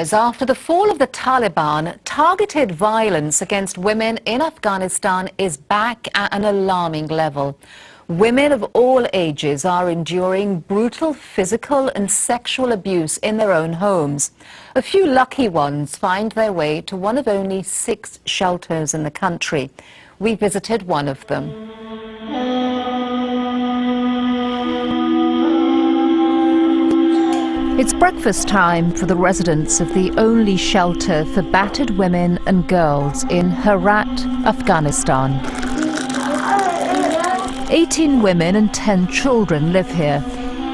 years after the fall of the Taliban, targeted violence against women in Afghanistan is back at an alarming level. Women of all ages are enduring brutal physical and sexual abuse in their own homes. A few lucky ones find their way to one of only 6 shelters in the country. We visited one of them. It's breakfast time for the residents of the only shelter for battered women and girls in Herat, Afghanistan. 18 women and 10 children live here.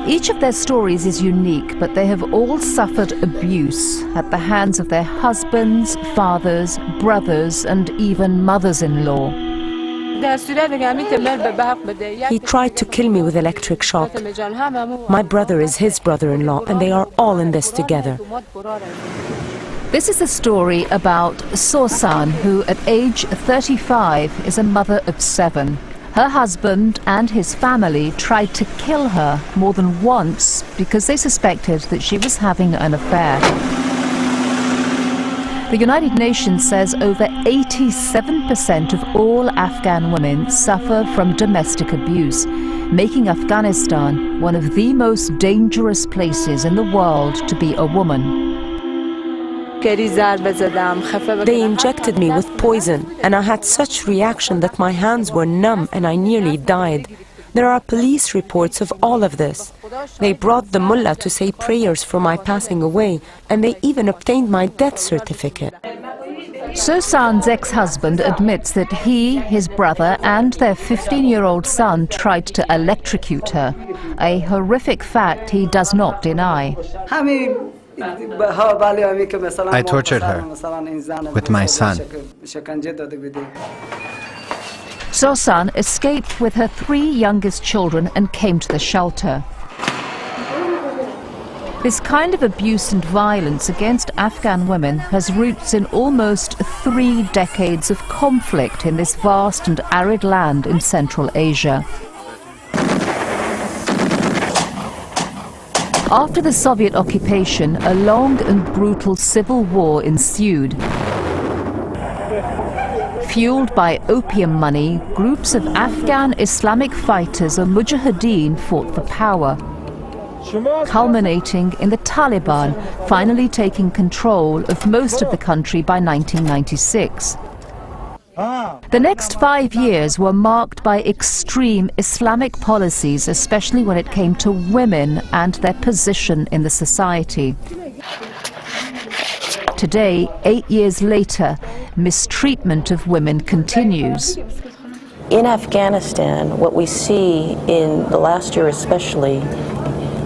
Each of their stories is unique, but they have all suffered abuse at the hands of their husbands, fathers, brothers, and even mothers-in-law. He tried to kill me with electric shock. My brother is his brother-in-law, and they are all in this together. This is a story about Sosan, who at age 35 is a mother of 7. Her husband and his family tried to kill her more than once because they suspected that she was having an affair. The United Nations says over 87% of all Afghan women suffer from domestic abuse, making Afghanistan one of the most dangerous places in the world to be a woman. They injected me with poison, and I had such reaction that my hands were numb and I nearly died. There are police reports of all of this. They brought the mullah to say prayers for my passing away, and they even obtained my death certificate. Sosan's ex-husband admits that he, his brother, and their 15-year-old son tried to electrocute her, a horrific fact he does not deny. I tortured her with my son. Sosan escaped with her 3 youngest children and came to the shelter. This kind of abuse and violence against Afghan women has roots in almost 3 decades of conflict in this vast and arid land in Central Asia. After the Soviet occupation, a long and brutal civil war ensued. Fueled by opium money, groups of Afghan Islamic fighters or mujahideen fought for power, culminating in the Taliban finally taking control of most of the country by 1996. The next 5 years were marked by extreme Islamic policies, especially when it came to women and their position in the society. Today, 8 years later, mistreatment of women continues. In Afghanistan, what we see in the last year especially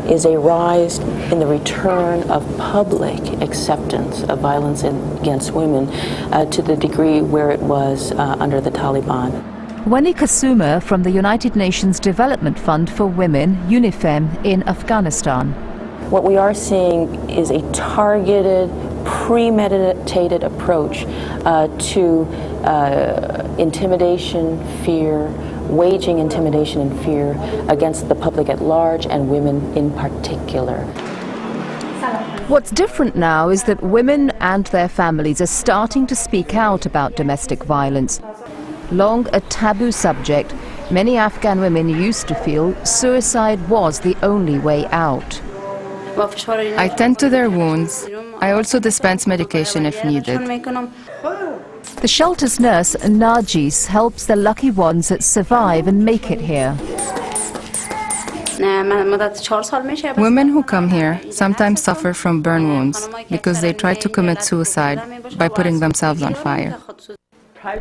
is a rise in the return of public acceptance of violence against women to the degree where it was under the Taliban. Winnie Kasuma from the United Nations Development Fund for Women, UNIFEM, in Afghanistan. What we are seeing is a targeted, premeditated approach to intimidation, fear, waging intimidation and fear against the public at large and women in particular. What's different now is that women and their families are starting to speak out about domestic violence. Long a taboo subject, many Afghan women used to feel suicide was the only way out. I tend to their wounds. I also dispense medication if needed. The shelter's nurse, Nargis, helps the lucky ones that survive and make it here. Women who come here sometimes suffer from burn wounds because they try to commit suicide by putting themselves on fire.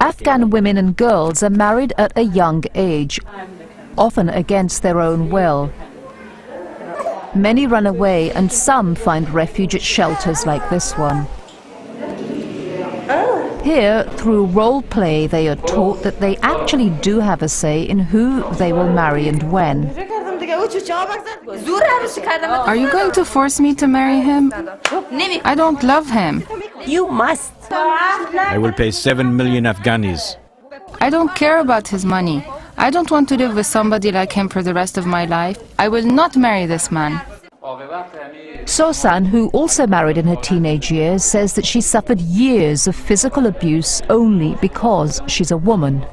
Afghan women and girls are married at a young age, often against their own will. Many run away and some find refuge at shelters like this one. Here, through role play, they are taught that they actually do have a say in who they will marry and when. Are you going to force me to marry him? I don't love him. You must. I will pay 7 million Afghanis. I don't care about his money. I don't want to live with somebody like him for the rest of my life. I will not marry this man. Sosan, who also married in her teenage years, says that she suffered years of physical abuse only because she's a woman.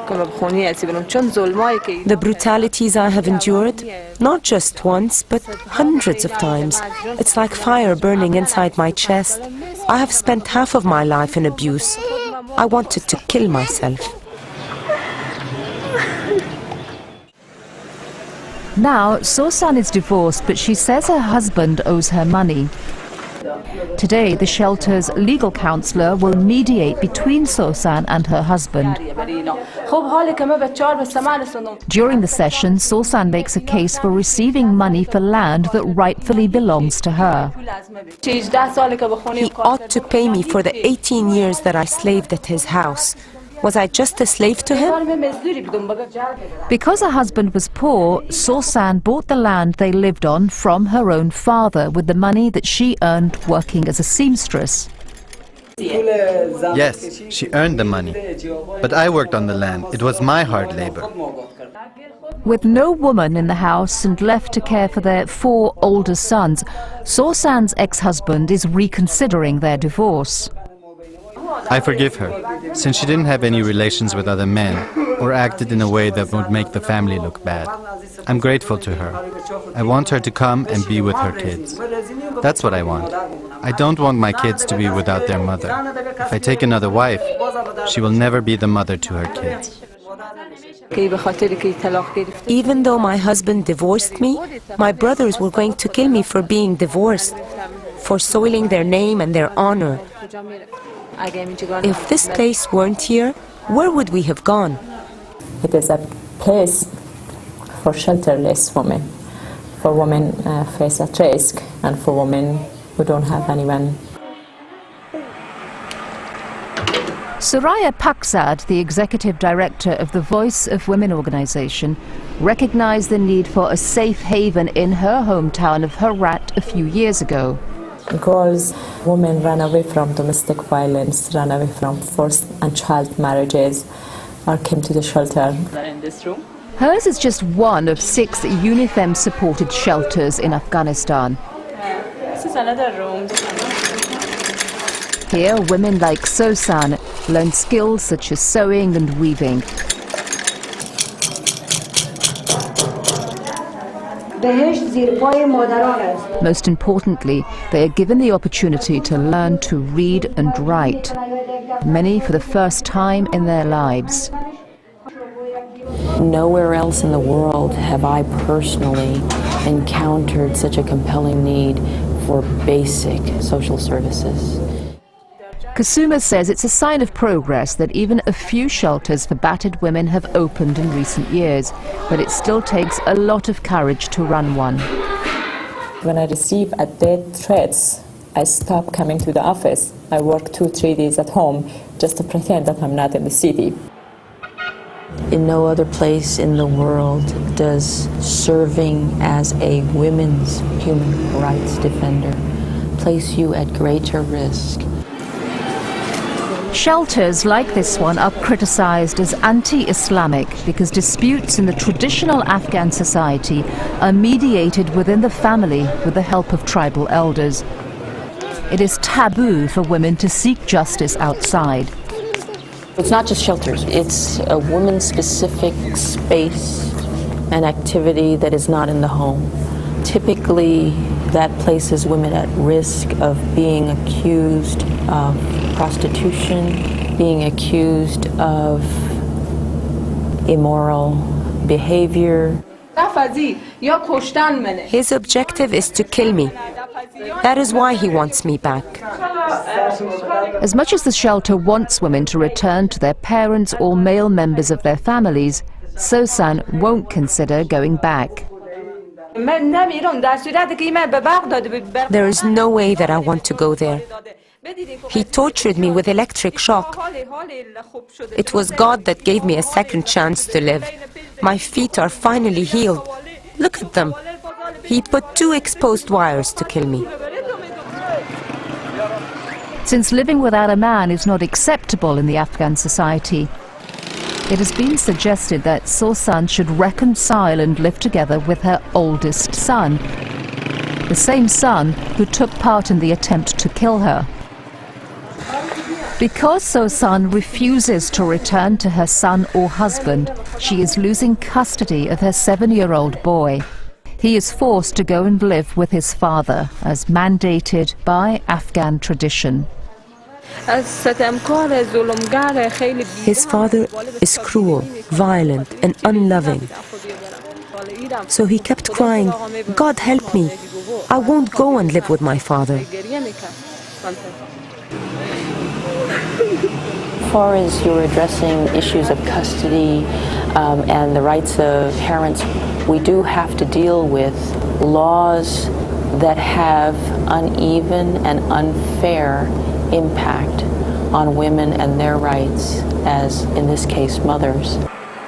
The brutalities I have endured, not just once, but hundreds of times. It's like fire burning inside my chest. I have spent half of my life in abuse. I wanted to kill myself. Now, Sosan is divorced, but she says her husband owes her money. Today, the shelter's legal counsellor will mediate between Sosan and her husband. During the session, Sosan makes a case for receiving money for land that rightfully belongs to her. He ought to pay me for the 18 years that I slaved at his house. Was I just a slave to him? Because her husband was poor, Sosan bought the land they lived on from her own father with the money that she earned working as a seamstress. Yes, she earned the money. But I worked on the land. It was my hard labor. With no woman in the house and left to care for their 4 older sons, Sosan's ex-husband is reconsidering their divorce. I forgive her, since she didn't have any relations with other men or acted in a way that would make the family look bad. I'm grateful to her. I want her to come and be with her kids. That's what I want. I don't want my kids to be without their mother. If I take another wife, she will never be the mother to her kids. Even though my husband divorced me, my brothers were going to kill me for being divorced, for soiling their name and their honor. If this place weren't here, where would we have gone? It is a place for shelterless women, for women face at risk, and for women who don't have anyone. Soraya Paksad, the executive director of the Voice of Women organization, recognized the need for a safe haven in her hometown of Herat a few years ago. Girls, women run away from domestic violence, run away from forced and child marriages, or came to the shelter. Hers is just one of 6 UNIFEM-supported shelters in Afghanistan. This is another room. Here, women like Sosan learn skills such as sewing and weaving. Most importantly, they are given the opportunity to learn to read and write, many for the first time in their lives. Nowhere else in the world have I personally encountered such a compelling need for basic social services. Kasuma says it's a sign of progress that even a few shelters for battered women have opened in recent years, but it still takes a lot of courage to run one. When I receive death threats, I stop coming to the office. I work 2-3 days at home just to pretend that I'm not in the city. In no other place in the world does serving as a women's human rights defender place you at greater risk. Shelters like this one are criticized as anti-Islamic because disputes in the traditional Afghan society are mediated within the family with the help of tribal elders. It is taboo for women to seek justice outside. It's not just shelters, it's a woman-specific space and activity that is not in the home. Typically, that places women at risk of being accused of prostitution, being accused of immoral behavior. His objective is to kill me. That is why he wants me back. As much as the shelter wants women to return to their parents or male members of their families, Sosan won't consider going back. There is no way that I want to go there. He tortured me with electric shock. It was God that gave me a second chance to live. My feet are finally healed. Look at them. He put 2 exposed wires to kill me. Since living without a man is not acceptable in the Afghan society, it has been suggested that Sosan should reconcile and live together with her oldest son. the same son who took part in the attempt to kill her. Because Sosan refuses to return to her son or husband, she is losing custody of her 7-year-old boy. He is forced to go and live with his father, as mandated by Afghan tradition. His father is cruel, violent, and unloving. So he kept crying, "God help me, I won't go and live with my father." As far as you're addressing issues of custody and the rights of parents, we do have to deal with laws that have uneven and unfair impact on women and their rights, as in this case, mothers.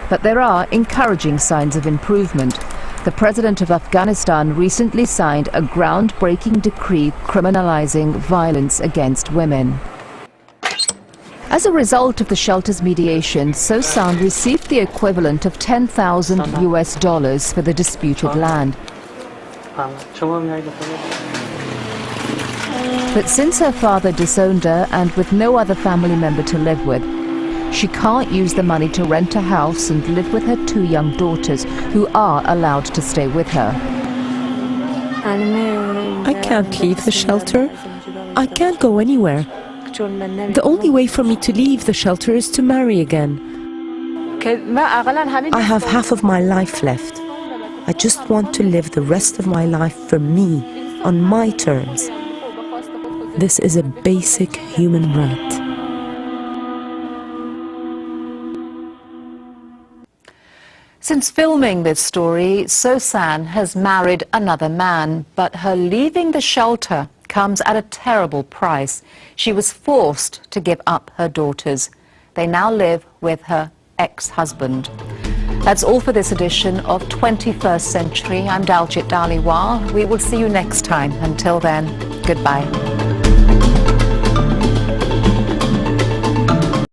But there are encouraging signs of improvement. The president of Afghanistan recently signed a groundbreaking decree criminalizing violence against women. As a result of the shelter's mediation, Sosan received the equivalent of $10,000 for the disputed land. But since her father disowned her and with no other family member to live with, she can't use the money to rent a house and live with her 2 young daughters, who are allowed to stay with her. I can't leave the shelter. I can't go anywhere. The only way for me to leave the shelter is to marry again. I have half of my life left. I just want to live the rest of my life for me, on my terms. This is a basic human right. Since filming this story, Sosan has married another man, but her leaving the shelter comes at a terrible price. She was forced to give up her daughters. They now live with her ex-husband. That's all for this edition of 21st Century. I'm Daljit Dhaliwal. We will see you next time. Until then, goodbye.